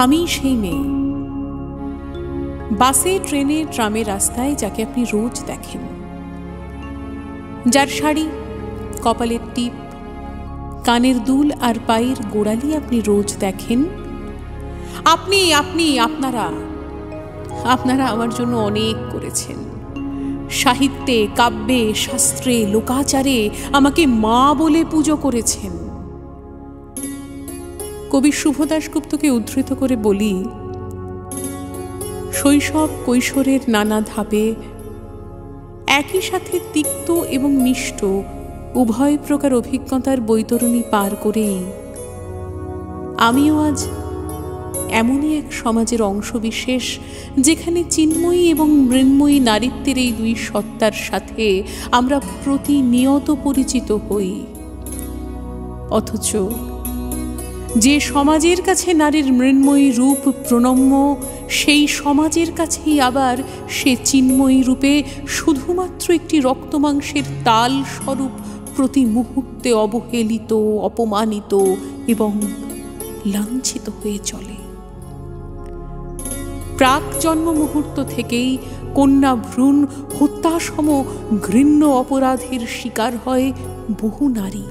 আমি সেই মেয়ে, বাসে, ট্রেনে, ট্রামে, রাস্তায় যাকে আপনি রোজ দেখেন, যার শাড়ি, কপালের টিপ, কানের দুল আর পায়ের গোড়ালি আপনি রোজ দেখেন। আপনারা আমার জন্য অনেক করেছেন। সাহিত্যে, কাব্যে, শাস্ত্রে, লোকাচারে আমাকে মা বলে পুজো করেছেন। কবি শুভ দাশগুপ্তকে উদ্ধৃত করে বলি, শৈশব কৈশোরের নানা ধাপে একই সাথে তিক্ত এবং মিষ্ট উভয় প্রকার অভিজ্ঞতার বৈতরণী পার করেই আমিও আজ এমনই এক সমাজের অংশবিশেষ, যেখানে চিন্ময়ী এবং মৃন্ময়ী নারীত্বের এই দুই সত্তার সাথে আমরা প্রতিনিয়ত পরিচিত হই। অথচ যে সমাজের কাছে নারীর মৃন্ময়ী রূপ প্রণম্য, সেই সমাজের কাছেই আবার সে চিন্ময়ী রূপে শুধুমাত্র একটি রক্তমাংসের তাল স্বরূপ প্রতি মুহূর্তে অবহেলিত, অপমানিত এবং লাঞ্ছিত হয়ে চলে। প্রাক জন্ম মুহূর্ত থেকেই কন্যা ভ্রূণ হত্যাসম ঘৃণ্য অপরাধের শিকার হয় বহু নারী।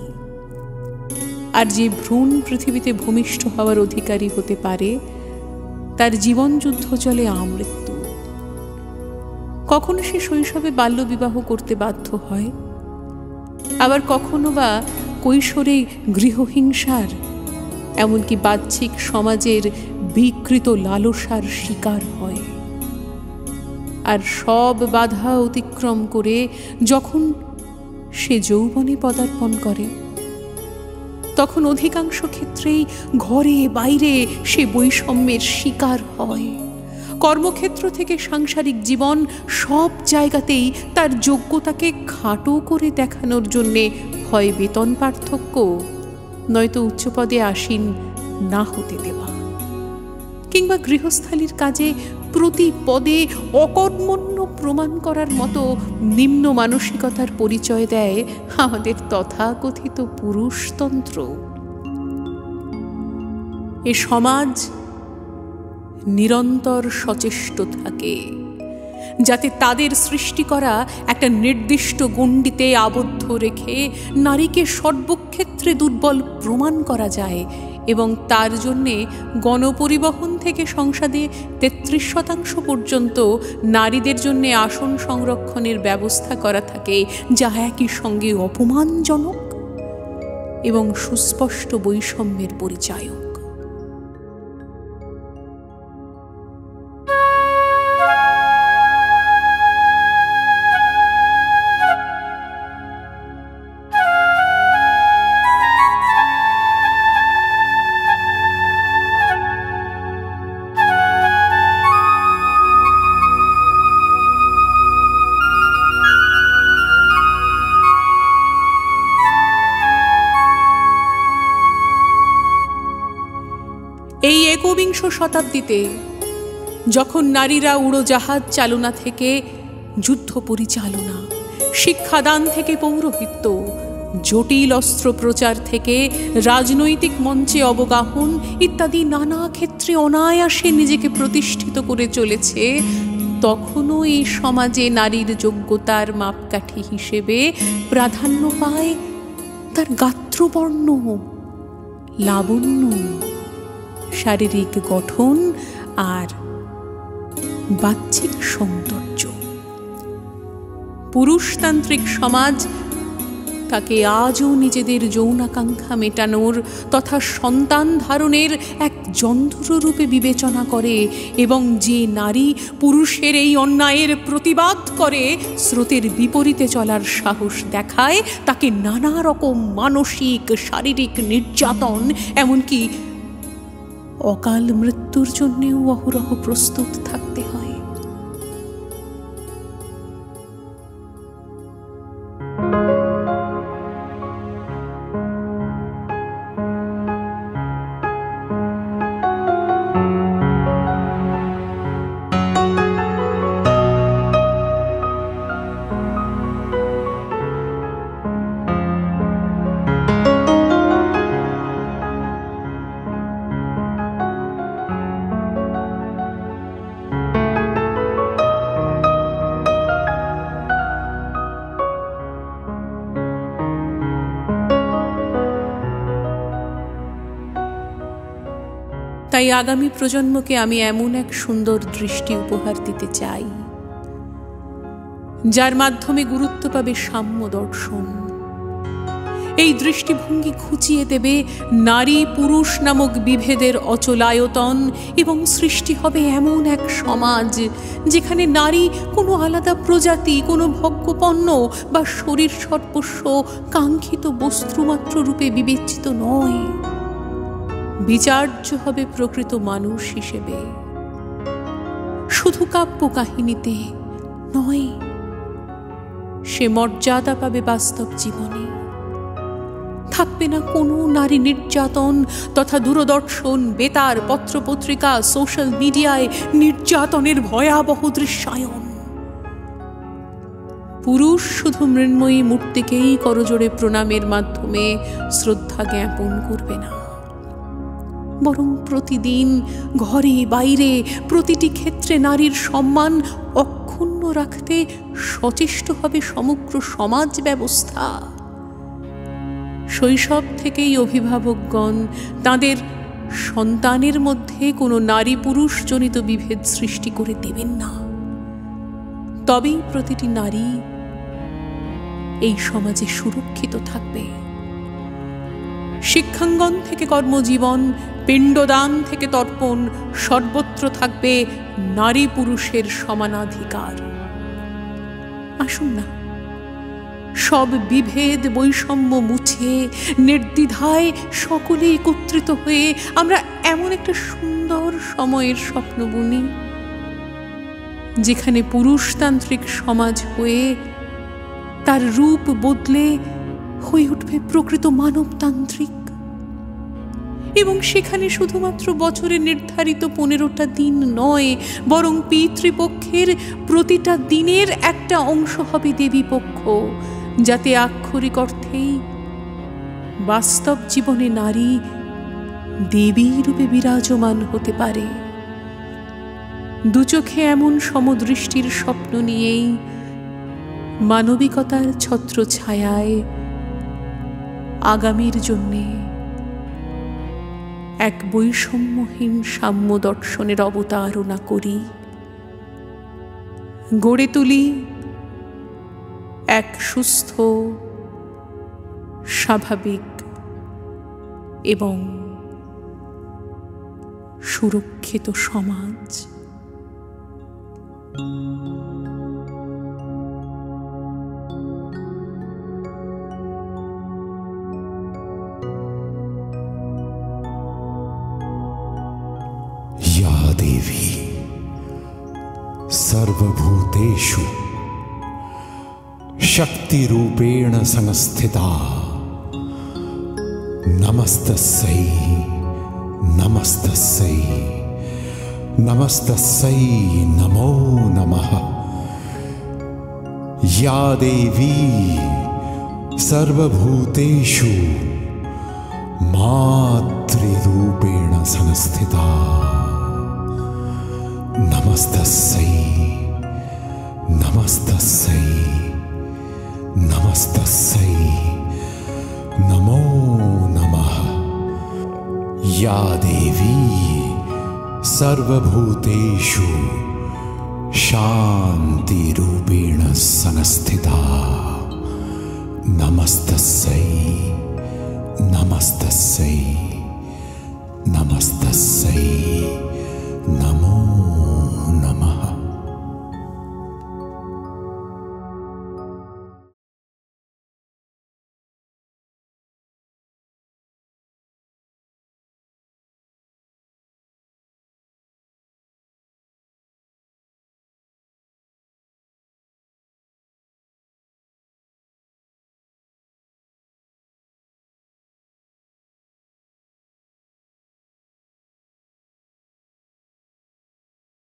আর যে ভ্রূণ পৃথিবীতে ভূমিষ্ঠ হওয়ার অধিকারী হতে পারে, তার জীবন যুদ্ধ চলে আমৃত্যু। কখনো সে শৈশবে বাল্যবিবাহ করতে বাধ্য হয়, আবার কখনো বা কৈশোরে গৃহহিংসার, এমনকি বাহ্যিক সমাজের বিকৃত লালসার শিকার হয়। আর সব বাধা অতিক্রম করে যখন সে যৌবনে পদার্পণ করে, তখন অধিকাংশ ক্ষেত্রেই ঘরে বাইরে সে বৈষম্যের শিকার হয়। কর্মক্ষেত্র থেকে সাংসারিক জীবন, সব জায়গাতেই তার যোগ্যতাকে খাটো করে দেখানোর জন্যে হয় বেতন পার্থক্য, নয়তো উচ্চপদে আসীন না হতে দেওয়া, কিংবা গৃহস্থালির কাজে প্রতি পদে অকর্মণ্য প্রমাণ করার মতো নিম্ন মানসিকতার পরিচয় দেয় আমাদের তথাকথিত পুরুষতন্ত্র। এ সমাজ নিরন্তর সচেষ্ট থাকে যাতে তাদের সৃষ্টি করা একটা নির্দিষ্ট গণ্ডিতে আবদ্ধ রেখে নারীকে সর্বক্ষেত্রে দুর্বল প্রমাণ করা যায়, এবং তার জন্যে গণপরিবহন থেকে সংসদে 33% পর্যন্ত নারীদের জন্য আসন সংরক্ষণের ব্যবস্থা করা থাকে, যা একই সঙ্গে অপমানজনক এবং সুস্পষ্ট বৈষম্যের পরিচায়ক। এই একবিংশ শতাব্দীতে যখন নারীরা উড়োজাহাজ চালনা থেকে যুদ্ধ পরিচালনা, শিক্ষাদান থেকে পৌরোহিত্য, জটিল অস্ত্র প্রচার থেকে রাজনৈতিক মঞ্চে অবগাহন ইত্যাদি নানা ক্ষেত্রে অনায়াসে নিজেকে প্রতিষ্ঠিত করে চলেছে, তখনও এই সমাজে নারীর যোগ্যতার মাপকাঠি হিসেবে প্রাধান্য পায় তার গাত্রবর্ণ, লাবণ্য, শারীরিক গঠন আর বাহ্যিক সৌন্দর্য। পুরুষতান্ত্রিক সমাজ তাকে আজও নিজেদের যৌনাকাঙ্ক্ষা মেটানোর তথা সন্তান ধারণের এক যন্ত্ররূপে বিবেচনা করে, এবং যে নারী পুরুষের এই অন্যায়ের প্রতিবাদ করে স্রোতের বিপরীতে চলার সাহস দেখায়, তাকে নানা রকম মানসিক, শারীরিক নির্যাতন, এমনকি অকাল মৃত্যুর জন্যেও অহরহ প্রস্তুত থাকতে হয়। তাই আগামী প্রজন্মকে আমি এমন এক সুন্দর দৃষ্টি উপহার দিতে চাই, যার মাধ্যমে গুরুত্ব পাবে সাম্য দর্শন। এই দৃষ্টিভঙ্গি ঘুচিয়ে দেবে নারী পুরুষ নামক বিভেদের অচলায়তন এবং সৃষ্টি হবে এমন এক সমাজ যেখানে নারী কোনো আলাদা প্রজাতি, কোনো ভোগ্যপণ্য বা শরীর সর্বস্ব কাঙ্ক্ষিত বস্তুমাত্র রূপে বিবেচিত নয়, বিচার্য হবে প্রকৃত মানুষ হিসেবে। শুধু কাব্য কাহিনীতে নয়, সে মর্যাদা পাবে বাস্তব জীবনে। থাকবে না কোনো নারী নির্যাতন তথা দূরদর্শন, বেতার, পত্রপত্রিকা, সোশ্যাল মিডিয়ায় নির্যাতনের ভয়াবহ দৃশ্যায়ন। পুরুষ শুধু মৃন্ময়ী মূর্তিকেই করজোড়ে প্রণামের মাধ্যমে শ্রদ্ধা জ্ঞাপন করবে না, বরং প্রতিদিন ঘরে বাইরে প্রতিটি ক্ষেত্রে নারীর সম্মান অক্ষুণ্ণ রাখতে সচেষ্ট হবে সমগ্র সমাজ ব্যবস্থা। শৈশব থেকেই অভিভাবকগণ তাদের সন্তানের মধ্যে কোনো নারী পুরুষ জনিত বিভেদ সৃষ্টি করে দেবেন না, তবেই প্রতিটি নারী এই সমাজে সুরক্ষিত থাকবে। শিক্ষাঙ্গন থেকে কর্মজীবন, পিণ্ডদান থেকে তর্পণ, সর্বত্র থাকবে নারী পুরুষের সমানাধিকার। আসুন না, সব বিভেদ বৈষম্য মুছে নির্দ্বিধায় সকলে একত্রিত হয়ে আমরা এমন একটা সুন্দর সময়ের স্বপ্ন বুনি, যেখানে পুরুষতান্ত্রিক সমাজ হয়ে তার রূপ বদলে হয়ে উঠবে প্রকৃত মানবতান্ত্রিক, এবং সেখানে শুধুমাত্র বছরে নির্ধারিত 15টা দিন নয়, বরং পিতৃপক্ষের প্রতিটা দিনের একটা অংশ হবে দেবীপক্ষ, যাতে আক্ষরিক অর্থেই বাস্তব জীবনে নারী দেবী রূপে বিরাজমান হতে পারে। দুচোখে এমন সমদৃষ্টির স্বপ্ন নিয়েই মানবিকতার ছত্র ছায়ায় আগামীর জন্যে এক বৈষম্যহীন সাম্য দর্শনের অবতারণা করি, গড়ে তুলি এক সুস্থ, স্বাভাবিক এবং সুরক্ষিত সমাজ। या देवी सर्वभूतेषु शक्तिरूपेण संस्थिता, नमस्तस्यै नमस्तस्यै नमस्तस्यै नमो नमः। या देवी सर्वभूतेषु मातृरूपेण संस्थिता, नमस्तस्यै नमस्तस्यै नमस्तस्यै नमो नमः। या देवी सर्वभूतेषु शान्तिरूपेण संस्थिता, नमस्तस्यै नमस्तस्यै